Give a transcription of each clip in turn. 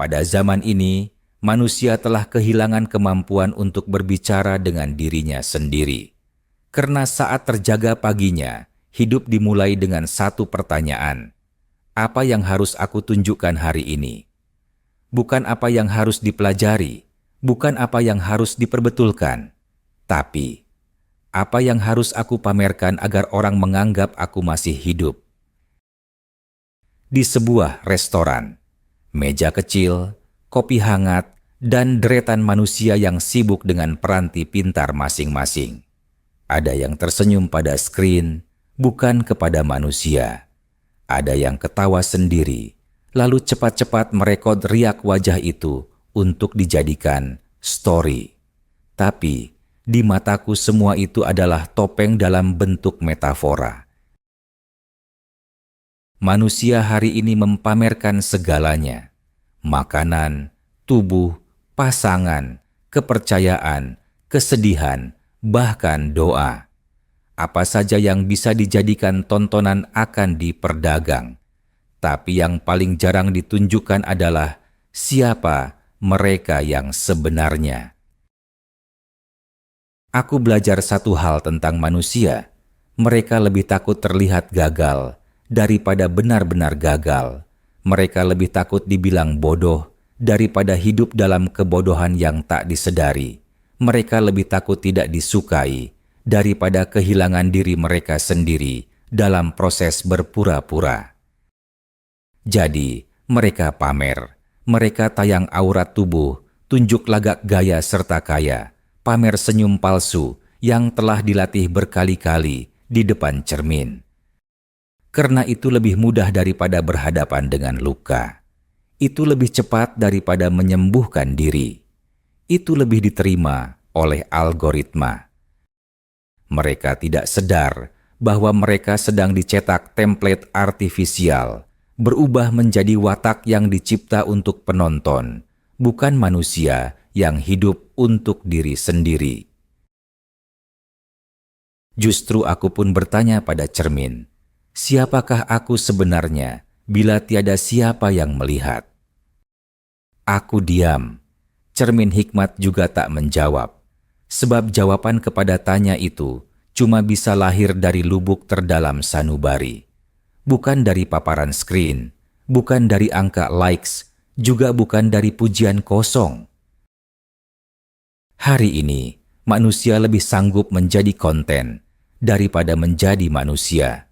Pada zaman ini, manusia telah kehilangan kemampuan untuk berbicara dengan dirinya sendiri. Karena saat terjaga paginya, hidup dimulai dengan satu pertanyaan. Apa yang harus aku tunjukkan hari ini? Bukan apa yang harus dipelajari, bukan apa yang harus diperbetulkan, tapi apa yang harus aku pamerkan agar orang menganggap aku masih hidup. Di sebuah restoran, meja kecil, kopi hangat, dan deretan manusia yang sibuk dengan peranti pintar masing-masing. Ada yang tersenyum pada skrin, bukan kepada manusia. Ada yang ketawa sendiri, lalu cepat-cepat merekod riak wajah itu untuk dijadikan story. Tapi di mataku semua itu adalah topeng dalam bentuk metafora. Manusia hari ini mempamerkan segalanya. Makanan, tubuh, pasangan, kepercayaan, kesedihan, bahkan doa. Apa saja yang bisa dijadikan tontonan akan diperdagang. Tapi yang paling jarang ditunjukkan adalah siapa mereka yang sebenarnya. Aku belajar satu hal tentang manusia. Mereka lebih takut terlihat gagal daripada benar-benar gagal. Mereka lebih takut dibilang bodoh daripada hidup dalam kebodohan yang tak disedari. Mereka lebih takut tidak disukai daripada kehilangan diri mereka sendiri dalam proses berpura-pura. Jadi, mereka pamer. Mereka tayang aurat tubuh, tunjuk lagak gaya serta kaya. Pamer senyum palsu yang telah dilatih berkali-kali di depan cermin. Karena itu lebih mudah daripada berhadapan dengan luka. Itu lebih cepat daripada menyembuhkan diri. Itu lebih diterima oleh algoritma. Mereka tidak sadar bahwa mereka sedang dicetak template artifisial, berubah menjadi watak yang dicipta untuk penonton, bukan manusia yang hidup untuk diri sendiri. Justru aku pun bertanya pada cermin, siapakah aku sebenarnya bila tiada siapa yang melihat? Aku diam. Cermin hikmat juga tak menjawab, sebab jawaban kepada tanya itu cuma bisa lahir dari lubuk terdalam sanubari. Bukan dari paparan skrin, bukan dari angka likes, juga bukan dari pujian kosong. Hari ini, manusia lebih sanggup menjadi konten daripada menjadi manusia.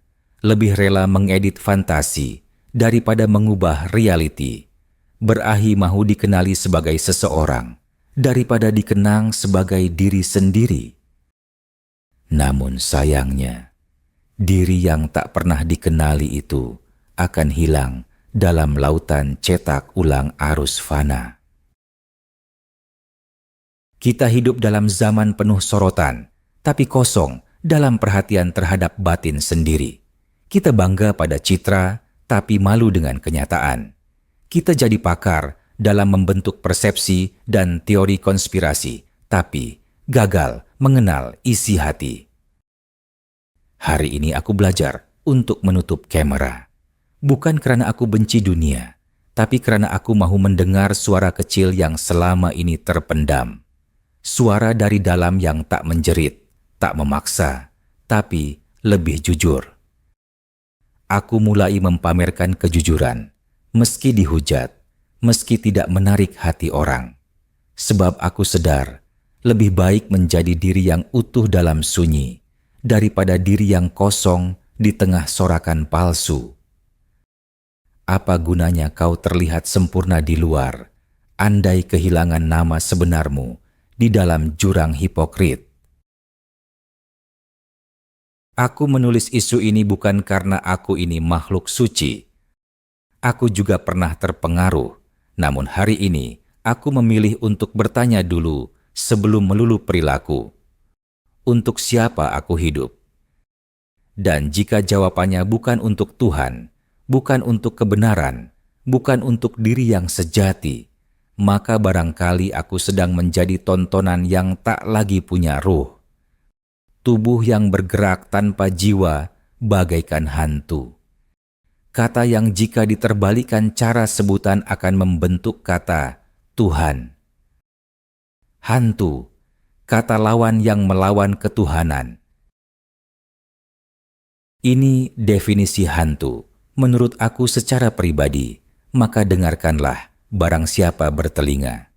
Lebih rela mengedit fantasi daripada mengubah reality. Berahi mahu dikenali sebagai seseorang daripada dikenang sebagai diri sendiri. Namun sayangnya, diri yang tak pernah dikenali itu akan hilang dalam lautan cetak ulang arus fana. Kita hidup dalam zaman penuh sorotan, tapi kosong dalam perhatian terhadap batin sendiri. Kita bangga pada citra, tapi malu dengan kenyataan. Kita jadi pakar dalam membentuk persepsi dan teori konspirasi, tapi gagal mengenal isi hati. Hari ini aku belajar untuk menutup kamera. Bukan karena aku benci dunia, tapi karena aku mahu mendengar suara kecil yang selama ini terpendam. Suara dari dalam yang tak menjerit, tak memaksa, tapi lebih jujur. Aku mulai mempamerkan kejujuran, meski dihujat, meski tidak menarik hati orang. Sebab aku sadar, lebih baik menjadi diri yang utuh dalam sunyi, daripada diri yang kosong di tengah sorakan palsu. Apa gunanya kau terlihat sempurna di luar, andai kehilangan nama sebenarmu di dalam jurang hipokrit? Aku menulis isu ini bukan karena aku ini makhluk suci. Aku juga pernah terpengaruh, namun hari ini aku memilih untuk bertanya dulu sebelum melulu perilaku. Untuk siapa aku hidup? Dan jika jawabannya bukan untuk Tuhan, bukan untuk kebenaran, bukan untuk diri yang sejati, maka barangkali aku sedang menjadi tontonan yang tak lagi punya ruh. Tubuh yang bergerak tanpa jiwa bagaikan hantu. kata yang jika diterbalikan cara sebutan akan membentuk kata Tuhan. Hantu, kata lawan yang melawan ketuhanan. Ini definisi hantu menurut aku secara pribadi, maka dengarkanlah barang siapa bertelinga.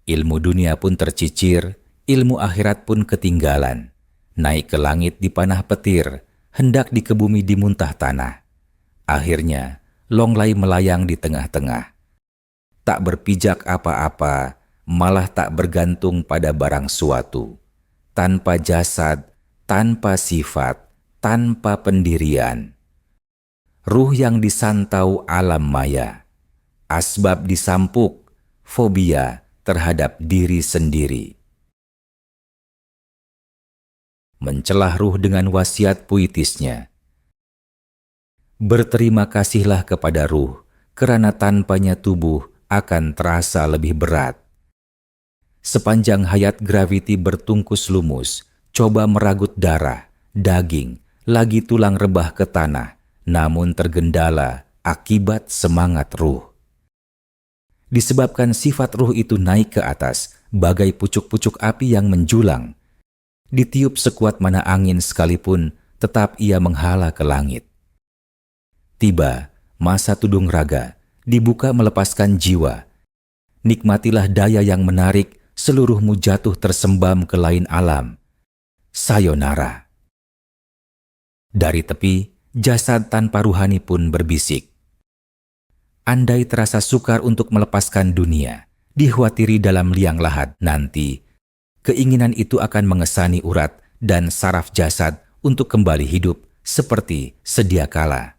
Ilmu dunia pun tercicir, ilmu akhirat pun ketinggalan. Naik ke langit dipanah petir, hendak dikebumi di muntah tanah. Akhirnya, longlai melayang di tengah-tengah. Tak berpijak apa-apa, malah tak bergantung pada barang suatu. Tanpa jasad, tanpa sifat, tanpa pendirian. Ruh yang disantau alam maya. Asbab disampuk, fobia terhadap diri sendiri. Mencelah ruh dengan wasiat puitisnya. Berterima kasihlah kepada ruh, kerana tanpanya tubuh akan terasa lebih berat. Sepanjang hayat graviti bertungkus lumus, coba meragut darah, daging, lagi tulang rebah ke tanah, namun tergendala akibat semangat ruh. Disebabkan sifat ruh itu naik ke atas, bagai pucuk-pucuk api yang menjulang. Ditiup sekuat mana angin sekalipun, tetap ia menghala ke langit. Tiba masa tudung raga, dibuka melepaskan jiwa. Nikmatilah daya yang menarik, seluruhmu jatuh tersembam ke lain alam. Sayonara. Dari tepi, jasad tanpa ruhani pun berbisik. Andai terasa sukar untuk melepaskan dunia, dikhawatiri dalam liang lahat nanti, keinginan itu akan mengesani urat dan saraf jasad untuk kembali hidup seperti sedia kala.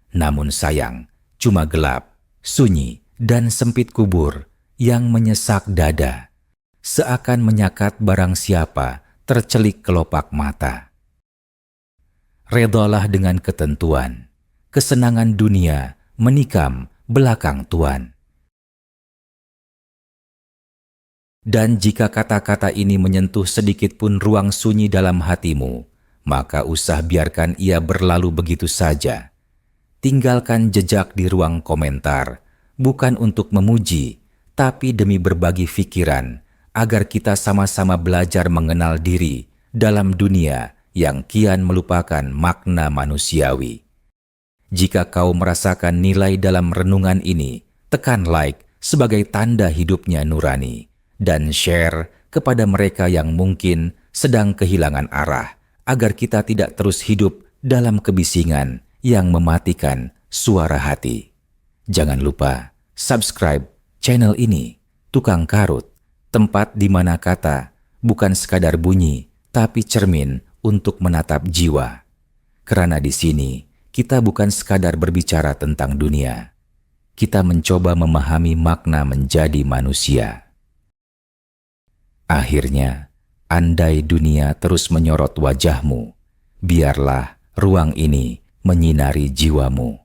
Namun sayang, cuma gelap, sunyi, dan sempit kubur yang menyesak dada, seakan menyakat barang siapa tercelik kelopak mata. Redalah dengan ketentuan, kesenangan dunia menikam belakang Tuhan. Dan jika kata-kata ini menyentuh sedikit pun ruang sunyi dalam hatimu, maka usah biarkan ia berlalu begitu saja. Tinggalkan jejak di ruang komentar, bukan untuk memuji, tapi demi berbagi pikiran, agar kita sama-sama belajar mengenal diri dalam dunia yang kian melupakan makna manusiawi. Jika kau merasakan nilai dalam renungan ini, tekan like sebagai tanda hidupnya nurani. Dan share kepada mereka yang mungkin sedang kehilangan arah, agar kita tidak terus hidup dalam kebisingan yang mematikan suara hati. Jangan lupa subscribe channel ini, Tukang Karut, tempat di mana kata bukan sekadar bunyi, tapi cermin untuk menatap jiwa. Karena di sini kita bukan sekadar berbicara tentang dunia, kita mencoba memahami makna menjadi manusia. Akhirnya, andai dunia terus menyorot wajahmu, biarlah ruang ini menyinari jiwamu.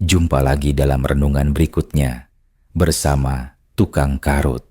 Jumpa lagi dalam renungan berikutnya bersama Tukang Karut.